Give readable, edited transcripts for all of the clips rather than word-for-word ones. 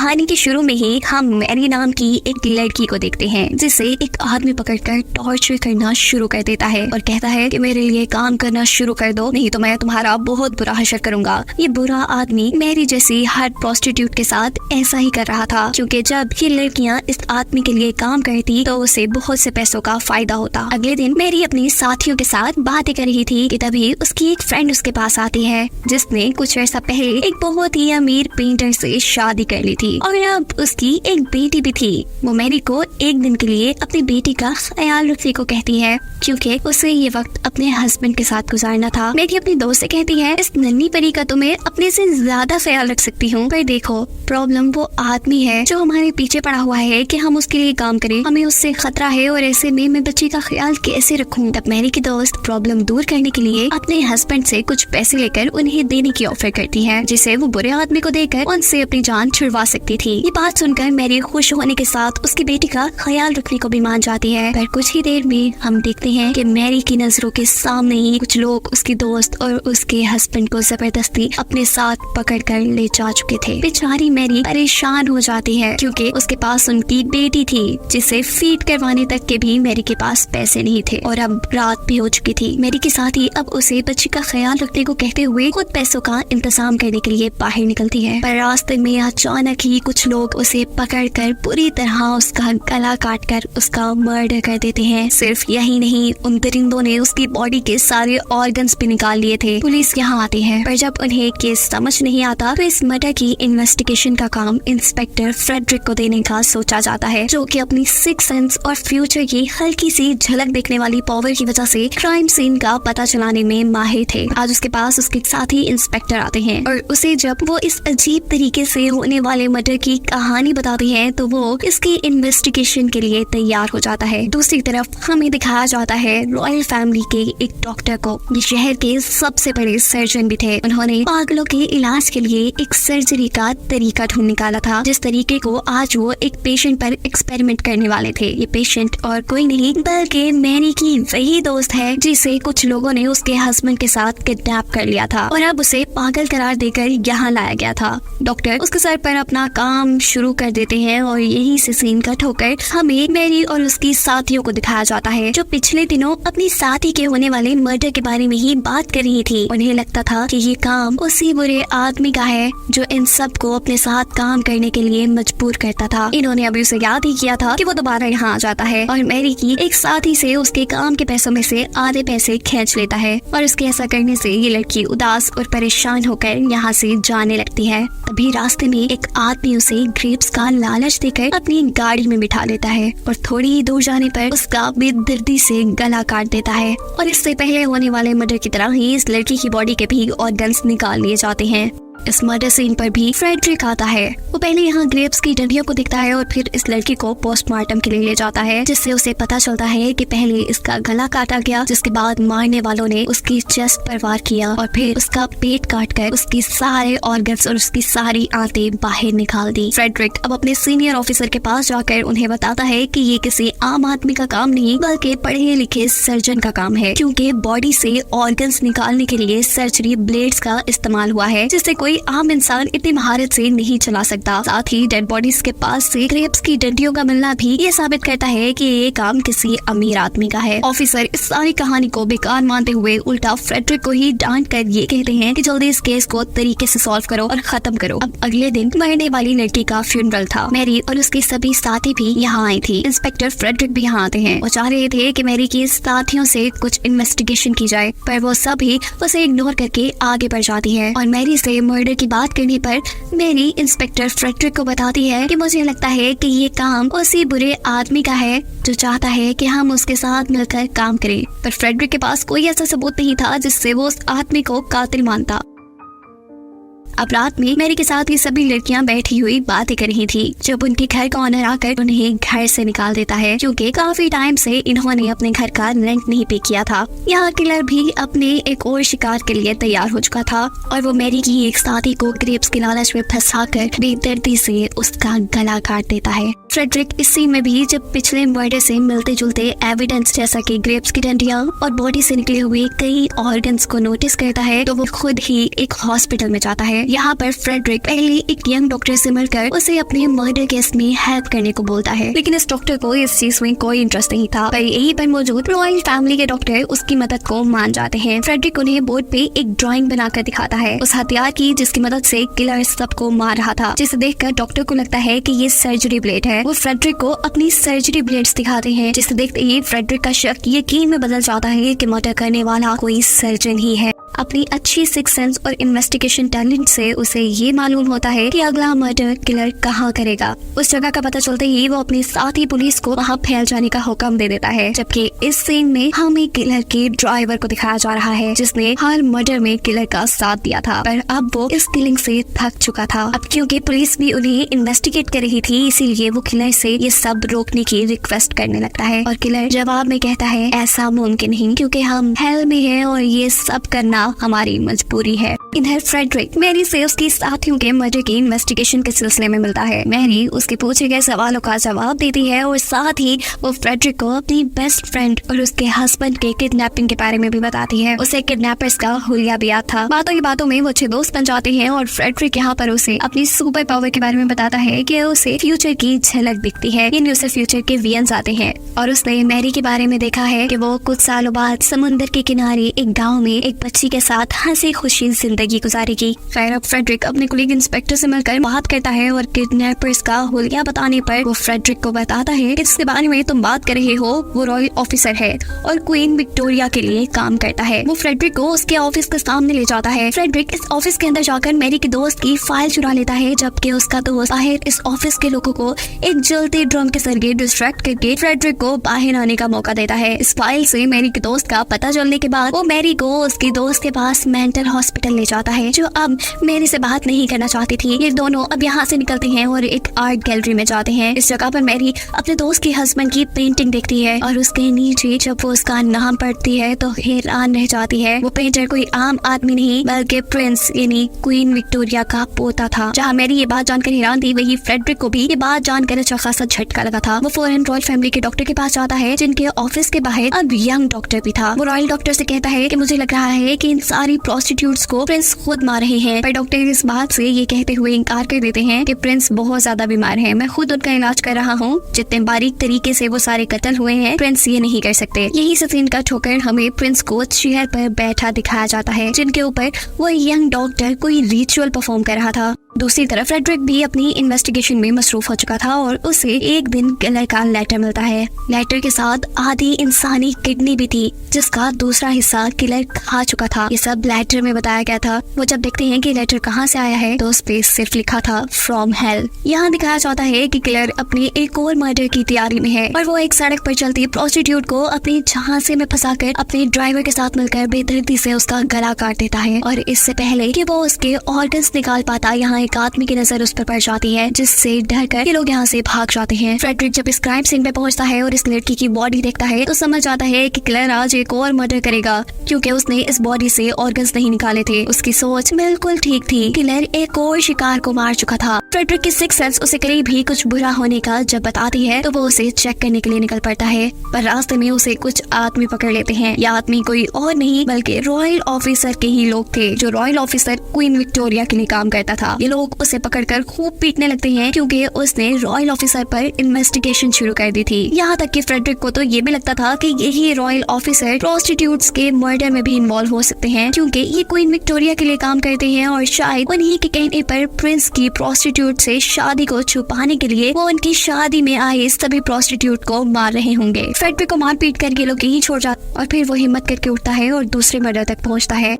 कहानी के शुरू में ही हम मैरी नाम की एक लड़की को देखते हैं जिसे एक आदमी पकड़कर टॉर्चर करना शुरू कर देता है और कहता है कि मेरे लिए काम करना शुरू कर दो, नहीं तो मैं तुम्हारा बहुत बुरा हशर करूंगा। ये बुरा आदमी मैरी जैसी हर प्रोस्टिट्यूट के साथ ऐसा ही कर रहा था, क्योंकि जब ये लड़कियां इस आदमी के लिए काम करती तो उसे बहुत से पैसों का फायदा होता। अगले दिन मैरी अपनी साथियों के साथ बातें कर रही थी कि तभी उसकी एक फ्रेंड उसके पास आती है जिसने कुछ अर्सा पहले एक बहुत ही अमीर पेंटर से शादी कर ली थी और अब उसकी एक बेटी भी थी। वो मैरी को एक दिन के लिए अपनी बेटी का ख्याल रखने को कहती है क्योंकि उसे ये वक्त अपने हस्बैंड के साथ गुजारना था। मैरी अपनी दोस्त से कहती है इस नन्ही परी का तो मैं अपने से ज्यादा ख्याल रख सकती हूँ, पर देखो प्रॉब्लम वो आदमी है जो हमारे पीछे पड़ा हुआ है कि हम उसके लिए काम करें, हमें उससे खतरा है और ऐसे में मैं बच्ची का ख्याल कैसे रखूं। तब मैरी की दोस्त प्रॉब्लम दूर करने के लिए अपने हस्बैंड से कुछ पैसे लेकर उन्हें देने की ऑफर करती है जिसे वो बुरे आदमी को देकर उनसे अपनी जान छुड़वा सकती थी। ये बात सुनकर मैरी खुश होने के साथ उसकी बेटी का ख्याल रखने को भी मान जाती है, पर कुछ ही देर में हम देखते हैं कि मैरी की नजरों के सामने ही कुछ लोग उसकी दोस्त और उसके हस्बैंड को जबरदस्ती अपने साथ पकड़कर ले जा चुके थे। बेचारी मैरी परेशान हो जाती है क्योंकि उसके पास उनकी बेटी थी जिसे फीड करवाने तक के भी मैरी के पास पैसे नहीं थे और अब रात भी हो चुकी थी। मैरी के साथ ही अब उसे बच्ची का ख्याल रखने को कहते हुए खुद पैसों का इंतजाम करने के लिए बाहर निकलती है, पर रास्ते में अचानक ही कुछ लोग उसे पकड़कर पूरी तरह उसका गला काटकर उसका मर्डर कर देते हैं। सिर्फ यही नहीं, उन दरिंदों ने उसकी बॉडी के सारे ऑर्गन्स भी निकाल लिए थे। पुलिस यहाँ आती है, पर जब उन्हें केस समझ नहीं आता तो इस मर्डर की इन्वेस्टिगेशन का काम इंस्पेक्टर फ्रेडरिक को देने का सोचा जाता है, जो कि अपनी सिक्स सेंस और फ्यूचर की हल्की सी झलक देखने वाली पावर की वजह से क्राइम सीन का पता चलाने में माहिर थे। आज उसके पास उसके साथ ही इंस्पेक्टर आते हैं और उसे जब वो इस अजीब तरीके से होने वाले मर्डर की कहानी बताते हैं तो वो इसकी इन्वेस्टिगेशन के लिए तैयार हो जाता है। दूसरी तरफ हमें दिखाया जाता है रॉयल फैमिली के एक डॉक्टर को। ये शहर के सबसे बड़े सर्जन भी थे। उन्होंने पागलों के इलाज के लिए एक सर्जरी का तरीका ढूंढ निकाला था, जिस तरीके को आज वो एक पेशेंट पर एक्सपेरिमेंट करने वाले थे। ये पेशेंट और कोई नहीं बल्कि मैरी की वही दोस्त है जिसे कुछ लोगों ने उसके हस्बैंड के साथ किडनैप कर लिया था और अब उसे पागल करार देकर यहाँ लाया गया था। डॉक्टर उसके सर पर अपना काम शुरू कर देते हैं और यही से सीन कट होकर हमें मैरी और उसकी साथियों को दिखाया जाता है जो पिछले दिनों अपनी साथी के होने वाले मर्डर के बारे में ही बात कर रही थी। उन्हें लगता था कि ये काम उसी बुरे आदमी का है जो इन सब को अपने साथ काम करने के लिए मजबूर करता था। इन्होंने अभी उसे याद ही किया था कि वो दोबारा यहाँ आ जाता है और मैरी की एक साथी से उसके काम के पैसों में से आधे पैसे खींच लेता है और उसके ऐसा करने से ये लड़की उदास और परेशान होकर यहाँ से जाने लगती है। तभी रास्ते में एक आदमी उसे ग्रेप्स का लालच देकर अपनी गाड़ी में बिठा लेता है और थोड़ी ही दूर जाने पर उसका बेदर्दी से गला काट देता है और इससे पहले होने वाले मर्डर की तरह ही इस लड़की की बॉडी के भी ऑर्गन्स निकाल लिए जाते हैं। इस मर्डर सीन पर भी फ्रेडरिक आता है। वो पहले यहाँ ग्रेप्स की डंडियों को देखता है और फिर इस लड़की को पोस्टमार्टम के लिए ले जाता है, जिससे उसे पता चलता है कि पहले इसका गला काटा गया, जिसके बाद मारने वालों ने उसकी चेस्ट पर वार किया और फिर उसका पेट काटकर उसकी सारे ऑर्गन्स और उसकी सारी आंतें बाहर निकाल दी। फ्रेडरिक अब अपने सीनियर ऑफिसर के पास जाकर उन्हें बताता है कि ये किसी आम आदमी का काम नहीं बल्कि पढ़े लिखे सर्जन का काम है, क्योंकि बॉडी से ऑर्गन्स निकालने के लिए सर्जरी ब्लेड्स का इस्तेमाल हुआ है जिससे कोई आम इंसान इतनी महारत से नहीं चला सकता। साथ ही डेड बॉडीज के पास से ग्रेप्स की डंडियों का मिलना भी ये साबित करता है कि ये काम किसी अमीर आदमी का है। ऑफिसर इस सारी कहानी को बेकार मानते हुए उल्टा फ्रेडरिक को ही डांट कर ये कहते हैं कि जल्दी इस केस को तरीके से सॉल्व करो और खत्म करो। अब अगले दिन मरने वाली लड़की का फ्यूनरल था। मैरी और उसके सभी साथी भी यहाँ आई थी। इंस्पेक्टर फ्रेडरिक भी यहाँ आते हैं। वो चाह रहे थे कि मैरी की साथियों से कुछ इन्वेस्टिगेशन की जाए, पर वो सभी उसे इग्नोर करके आगे बढ़ जाती है और मैरी से मर्डर की बात करने पर मैरी इंस्पेक्टर फ्रेडरिक को बताती है कि मुझे लगता है कि ये काम उसी बुरे आदमी का है जो चाहता है कि हम उसके साथ मिलकर काम करें, पर फ्रेडरिक के पास कोई ऐसा सबूत नहीं था जिससे वो उस आदमी को कातिल मानता। अब रात में मैरी के साथ ये सभी लड़कियां बैठी हुई बातें कर रही थी जब उनके घर का ऑनर आकर उन्हें घर से निकाल देता है, क्योंकि काफी टाइम से इन्होंने अपने घर का रेंट नहीं पे किया था। यहाँ किलर भी अपने एक और शिकार के लिए तैयार हो चुका था और वो मैरी की एक साथी को ग्रेप्स के लालच में फंसाकर बेदर्दी से उसका गला काट देता है। फ्रेडरिक इस सीन में भी जब पिछले मर्डर से मिलते जुलते एविडेंस जैसा कि ग्रेप्स की डंडियां और बॉडी से निकले हुए कई ऑर्गन्स को नोटिस करता है तो वो खुद ही एक हॉस्पिटल में जाता है। यहाँ पर फ्रेडरिक पहले एक यंग डॉक्टर से मिलकर उसे अपने मर्डर केस में हेल्प करने को बोलता है, लेकिन इस डॉक्टर को इस चीज में कोई इंटरेस्ट नहीं था। पर यहीं पर मौजूद रॉयल फैमिली के डॉक्टर उसकी मदद को मान जाते हैं। फ्रेडरिक उन्हें बोर्ड पे एक ड्राइंग बनाकर दिखाता है उस हथियार की जिसकी मदद से किलर सबको मार रहा था, जिसे देखकर डॉक्टर को लगता है कि ये सर्जरी ब्लेड है। वो फ्रेडरिक को अपनी सर्जरी ब्लेड्स दिखाते हैं, जिसे देखते ही फ्रेडरिक का शक यकीन में बदल जाता है कि मर्डर करने वाला कोई सर्जन ही है। अपनी अच्छी सिक्स सेंस और इन्वेस्टिगेशन टैलेंट से उसे ये मालूम होता है कि अगला मर्डर किलर कहाँ करेगा। उस जगह का पता चलते ही वो अपने साथी पुलिस को वहाँ फैल जाने का हुक्म दे देता है। जबकि इस सीन में हमें किलर के ड्राइवर को दिखाया जा रहा है जिसने हर मर्डर में किलर का साथ दिया था, पर अब वो इस किलिंग से थक चुका था। अब क्योंकि पुलिस भी उन्हें इन्वेस्टिगेट कर रही थी, इसीलिए वो किलर से ये सब रोकने की रिक्वेस्ट करने लगता है और किलर जवाब में कहता है ऐसा मुमकिन नहीं क्योंकि हम हेल में हैं और ये सब करना हमारी मजबूरी है। इधर फ्रेडरिक मैरी से उसके साथियों के मर्डर की इन्वेस्टिगेशन के सिलसिले में मिलता है। मैरी उसके पूछे गए सवालों का जवाब देती है और साथ ही वो फ्रेडरिक को अपनी बेस्ट फ्रेंड और उसके हस्बैंड के किडनैपिंग के बारे में भी बताती है। उसे किडनैपर्स का हुलिया भी याद था। बातों की बातों में वो अच्छे दोस्त बन जाते हैं और फ्रेडरिक यहाँ पर उसे अपनी सुपर पावर के बारे में बताता है कि उसे फ्यूचर की झलक दिखती है, यानी उसे फ्यूचर के विजन्स आते हैं और उसने मैरी के बारे में देखा है कि वो कुछ सालों बाद समुद्र के किनारे एक गाँव में एक बच्ची के साथ हंसी खुशी जिंदगी गुजारेगी। खैर अब फ्रेडरिक अपने कुलीग इंस्पेक्टर से मिलकर बात करता है और किडनैपर्स का हुलिया बताने पर वो फ्रेडरिक को बताता है कि जिसके बारे में तुम बात कर रहे हो वो रॉयल ऑफिसर है और क्वीन विक्टोरिया के लिए काम करता है। वो फ्रेडरिक को उसके ऑफिस के सामने ले जाता है। फ्रेडरिक इस ऑफिस के अंदर जाकर मैरी के दोस्त की फाइल चुरा लेता है, जबकि उसका दोस्त बाहर इस ऑफिस के लोगों को एक जलते ड्रम के जरिए डिस्ट्रैक्ट करके फ्रेडरिक को बाहर आने का मौका देता है। इस फाइल से मैरी के दोस्त का पता चलने के बाद वो मैरी को उसके दोस्त के पास मेंटल हॉस्पिटल ले जाता है, जो अब मैरी से बात नहीं करना चाहती थी। ये दोनों अब यहाँ से निकलते हैं और एक आर्ट गैलरी में जाते हैं। इस जगह पर मैरी अपने दोस्त के हस्बैंड की पेंटिंग देखती है और उसके नीचे जब वो उसका नाम पढ़ती है तो हैरान रह जाती है। वो पेंटर कोई आम आदमी नहीं बल्कि प्रिंस यानी क्वीन विक्टोरिया का पोता था। जहाँ मैरी ये बात जानकर हैरान थी, वही फ्रेडरिक को भी ये बात जानकर अच्छा खासा झटका लगा था। वो फौरन रॉयल फैमिली के डॉक्टर के पास जाता है, जिनके ऑफिस के बाहर अब यंग डॉक्टर भी था। वो रॉयल डॉक्टर से कहता है कि मुझे लग रहा है कि इन सारी प्रोस्टिट्यूट्स को प्रिंस खुद मार रहे हैं, पर डॉक्टर इस बात से ये कहते हुए इनकार कर देते हैं कि प्रिंस बहुत ज्यादा बीमार है, मैं खुद उनका इलाज कर रहा हूँ। जितने बारीक तरीके से वो सारे कत्ल हुए हैं प्रिंस ये नहीं कर सकते। यही से सीन का ठोकर हमें प्रिंस को चेयर पर बैठा दिखाया जाता है, जिनके ऊपर वो यंग डॉक्टर कोई रिचुअल परफॉर्म कर रहा था। दूसरी तरफ फ्रेडरिक भी अपनी इन्वेस्टिगेशन में मसरूफ हो चुका था और उसे एक दिन किलर का लेटर मिलता है। लेटर के साथ आधी इंसानी किडनी भी थी, जिसका दूसरा हिस्सा किलर खा चुका था। ये सब लेटर में बताया गया था। वो जब देखते हैं कि लेटर कहाँ से आया है तो उस पे सिर्फ लिखा था फ्रॉम हेल। यहाँ दिखाया जाता है कि किलर अपने एक और मर्डर की तैयारी में है और वो एक सड़क पर चलती प्रोस्टिट्यूट को अपने झांसे में फंसाकर अपने ड्राइवर के साथ मिलकर बेदर्दी से उसका गला काट देता है। और इससे पहले कि वो उसके ऑर्गन्स निकाल पाता, यहाँ एक आदमी की नजर उस पर पड़ जाती है, जिससे डरकर ये लोग यहाँ से भाग जाते हैं। फ्रेडरिक जब इस क्राइम सीन पे पहुंचता है और इस लड़की की बॉडी देखता है तो समझ जाता है कि किलर आज एक और मर्डर करेगा, क्योंकि उसने इस बॉडी से ऑर्गन्स नहीं निकाले थे। उसकी सोच बिल्कुल ठीक थी। किलर एक और शिकार को मार चुका था। फ्रेडरिक की सिक्स सेंस उसे करीब भी कुछ बुरा होने का जब बताती है तो वो उसे चेक करने के लिए निकल पड़ता है, पर रास्ते में उसे कुछ आदमी पकड़ लेते हैं। यह आदमी कोई और नहीं बल्कि रॉयल ऑफिसर के ही लोग थे, जो रॉयल ऑफिसर क्वीन विक्टोरिया के लिए काम करता था। ये लोग उसे पकड़कर खूब पीटने लगते हैं क्योंकि उसने रॉयल ऑफिसर पर इन्वेस्टिगेशन शुरू कर दी थी। यहाँ तक कि फ्रेडरिक को तो ये भी लगता था कि यही रॉयल ऑफिसर प्रोस्टिट्यूट्स के मर्डर में भी इन्वॉल्व हो सकते हैं, क्योंकि ये क्वीन विक्टोरिया के लिए काम करते हैं और शायद उन्हीं के कहने पर प्रिंस की प्रोस्टिट्यूट से शादी को छुपाने के लिए वो उनकी शादी में आए सभी प्रोस्टिट्यूट को मार रहे होंगे। फ्रेडरिक को मार पीट कर ये लोग यहीं छोड़ जाते और फिर वो हिम्मत करके उठता है और दूसरे मर्डर तक पहुँचता है।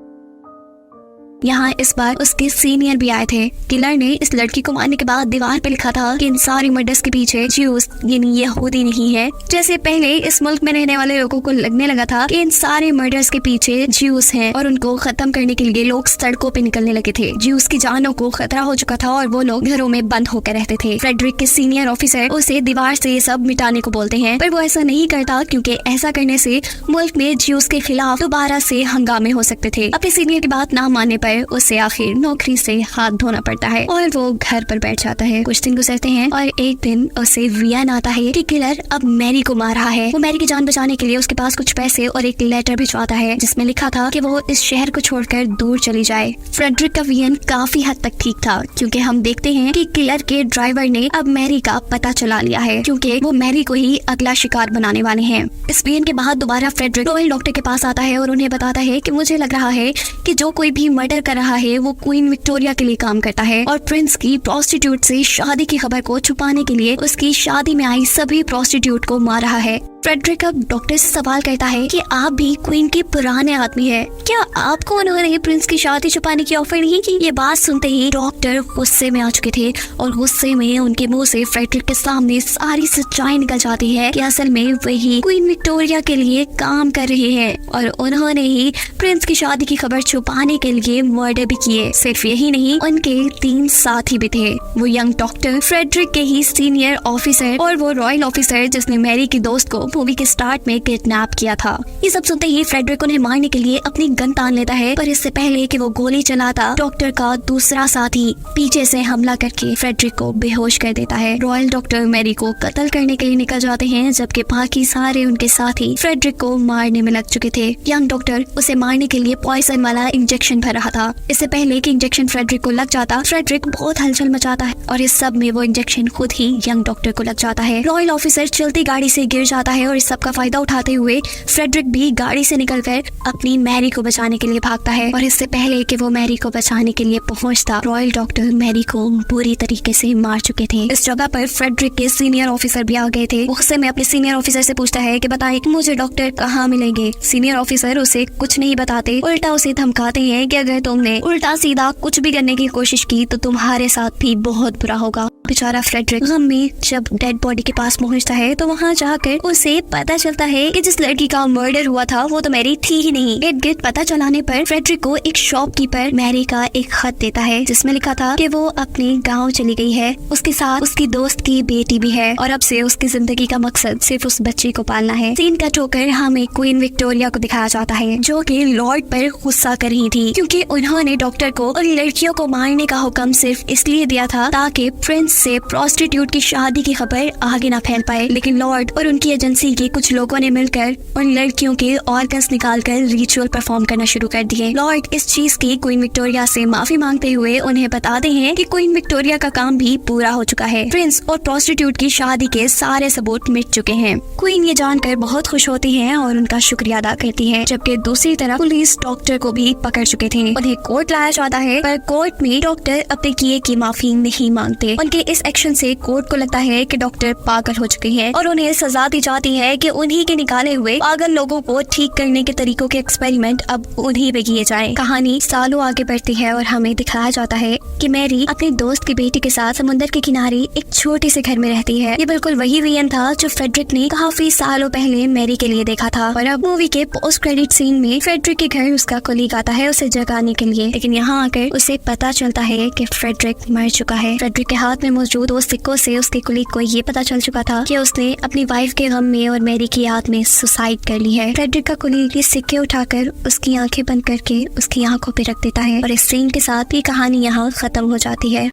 यहाँ इस बार उसके सीनियर भी आए थे। किलर ने इस लड़की को मारने के बाद दीवार पे लिखा था कि इन सारी मर्डर्स के पीछे ज्यूस यानी यहूदी नहीं है। जैसे पहले इस मुल्क में रहने वाले लोगों को लगने लगा था कि इन सारे मर्डर्स के पीछे ज्यूस हैं और उनको खत्म करने के लिए लोग सड़कों पे निकलने लगे थे। ज्यूस की जानों को खतरा हो चुका था और वो लोग घरों में बंद होकर रहते थे। फ्रेडरिक के सीनियर ऑफिसर उसे दीवार से सब मिटाने को बोलते हैं, पर वो ऐसा नहीं करता क्योंकि ऐसा करने से मुल्क में ज्यूस के खिलाफ दोबारा से हंगामे हो सकते थे। अपने सीनियर की बात ना मानने पर पर उसे आखिर नौकरी से हाथ धोना पड़ता है और वो घर पर बैठ जाता है। कुछ दिन गुजरते हैं और एक दिन उसे वियन आता है कि किलर अब मैरी को मार रहा है। वो मैरी की जान बचाने के लिए उसके पास कुछ पैसे और एक लेटर भिजवाता है जिसमें लिखा था कि वो इस शहर को छोड़कर दूर चली जाए। फ्रेडरिक का वियन काफी हद तक ठीक था क्योंकि हम देखते हैं कि किलर के ड्राइवर ने अब मैरी का पता चला लिया है क्योंकि वो मैरी को ही अगला शिकार बनाने वाले हैं। इस वियन के बाद दोबारा फ्रेडरिक रॉयल डॉक्टर के पास आता है और उन्हें बताता है कि मुझे लग रहा है कि जो कोई भी मर्डर कर रहा है वो क्वीन विक्टोरिया के लिए काम करता है और प्रिंस की प्रोस्टिट्यूट से शादी की खबर को छुपाने के लिए उसकी शादी में आई सभी प्रोस्टिट्यूट को मार रहा है। फ्रेडरिक अब डॉक्टर से सवाल करता है कि आप भी क्वीन के पुराने आदमी हैं, क्या आपको उन्होंने प्रिंस की शादी छुपाने की ऑफर नहीं की? ये बात सुनते ही डॉक्टर गुस्से में आ चुके थे और गुस्से में उनके मुंह से फ्रेडरिक के सामने सारी सच्चाई निकल जाती है कि असल में वही क्वीन विक्टोरिया के लिए काम कर रहे हैं और उन्होंने ही प्रिंस की शादी की खबर छुपाने के लिए मर्डर भी किए। सिर्फ यही नहीं, उनके 3 साथी भी थे, वो यंग डॉक्टर, फ्रेडरिक के ही सीनियर ऑफिसर और वो रॉयल ऑफिसर जिसने मैरी की दोस्त को मूवी के स्टार्ट में किडनैप किया था। ये सब सुनते ही फ्रेडरिक उन्हें मारने के लिए अपनी गन तान लेता है, पर इससे पहले कि वो गोली चलाता डॉक्टर का दूसरा साथी पीछे से हमला करके फ्रेडरिक को बेहोश कर देता है। रॉयल डॉक्टर मैरी को कत्ल करने के लिए निकल जाते हैं जबकि बाकी सारे उनके साथी फ्रेडरिक को मारने में लग चुके थे। यंग डॉक्टर उसे मारने के लिए पॉइजन वाला इंजेक्शन भर रहा था। इससे पहले कि इंजेक्शन फ्रेडरिक को लग जाता, फ्रेडरिक बहुत हलचल मचाता है और इस सब में वो इंजेक्शन खुद ही यंग डॉक्टर को लग जाता है। रॉयल ऑफिसर चलती गाड़ी से गिर जाता है और इस सब का फायदा उठाते हुए फ्रेडरिक भी गाड़ी से निकलकर अपनी मैरी को बचाने के लिए भागता है और इससे पहले कि वो मैरी को बचाने के लिए पहुंचता, रॉयल डॉक्टर मैरी को बुरी तरीके से मार चुके थे। इस जगह पर फ्रेडरिक के सीनियर ऑफिसर भी आ गए थे। गुस्से में अपने सीनियर ऑफिसर से पूछता है कि बताइए मुझे डॉक्टर कहाँ मिलेंगे। सीनियर ऑफिसर उसे कुछ नहीं बताते, उल्टा उसे धमकाते हैं कि अगर तुमने उल्टा सीधा कुछ भी करने की कोशिश की तो तुम्हारे साथ भी बहुत बुरा होगा। बेचारा फ्रेडरिक गम में जब डेड बॉडी के पास पहुंचता है तो वहां जाकर उसे पता चलता है कि जिस लड़की का मर्डर हुआ था वो तो मैरी थी ही नहीं। इर्द-गिर्द पता चलाने पर फ्रेडरिक को एक शॉपकीपर मैरी का एक खत देता है जिसमें लिखा था कि वो अपने गांव चली गई है, उसके साथ उसकी दोस्त की बेटी भी है और अब से उसकी जिंदगी का मकसद सिर्फ उस बच्चे को पालना है। सीन कट होकर हमें क्वीन विक्टोरिया को दिखाया जाता है जो कि लॉर्ड पर गुस्सा कर रही थी क्योंकि उन्होंने डॉक्टर को और लड़कियों को मारने का हुक्म सिर्फ इसलिए दिया था ताकि प्रिंस से प्रोस्टिट्यूट की शादी की खबर आगे ना फैल पाए। लेकिन लॉर्ड और उनकी एजेंसी के कुछ लोगों ने मिलकर उन लड़कियों के ऑर्गन्स निकालकर रिचुअल परफॉर्म करना शुरू कर दिए। लॉर्ड इस चीज की क्वीन विक्टोरिया से माफी मांगते हुए उन्हें बताते हैं कि क्वीन विक्टोरिया का काम भी पूरा हो चुका है, प्रिंस और प्रोस्टिट्यूट की शादी के सारे सबूत मिट चुके हैं। क्वीन ये जानकर बहुत खुश होती है और उनका शुक्रिया अदा करती है, जबकि दूसरी तरफ पुलिस डॉक्टर को भी पकड़ चुके थे। उन्हें कोर्ट लाया जाता है पर कोर्ट में डॉक्टर अपने किए की माफी नहीं मांगते। उनके इस एक्शन से कोर्ट को लगता है कि डॉक्टर पागल हो चुके हैं और उन्हें सजा दी जाती है कि उन्हीं के निकाले हुए पागल लोगों को ठीक करने के तरीकों के एक्सपेरिमेंट अब उन्हीं पे किए जाएं। कहानी सालों आगे बढ़ती है और हमें दिखाया जाता है कि मैरी अपने दोस्त की बेटी के साथ समुद्र के किनारे एक छोटे से घर में रहती है। ये बिल्कुल वही वियन था जो फ्रेडरिक ने काफी सालों पहले मैरी के लिए देखा था और अब मूवी के पोस्ट क्रेडिट सीन में फ्रेडरिक के घर उसका कोलीग आता है उसे जगाने के लिए, लेकिन यहाँ आकर उसे पता चलता है कि फ्रेडरिक मर चुका है। फ्रेडरिक के हाथ में मौजूद दो सिक्कों से उसके कोलीग को ये पता चल चुका था कि उसने अपनी वाइफ के गम में और मैरी की याद में सुसाइड कर ली है। फ्रेडरिक का कोलीग ये सिक्के उठाकर उसकी आंखें बंद करके उसकी आंखों पे रख देता है और इस सीन के साथ ये कहानी यहाँ खत्म हो जाती है।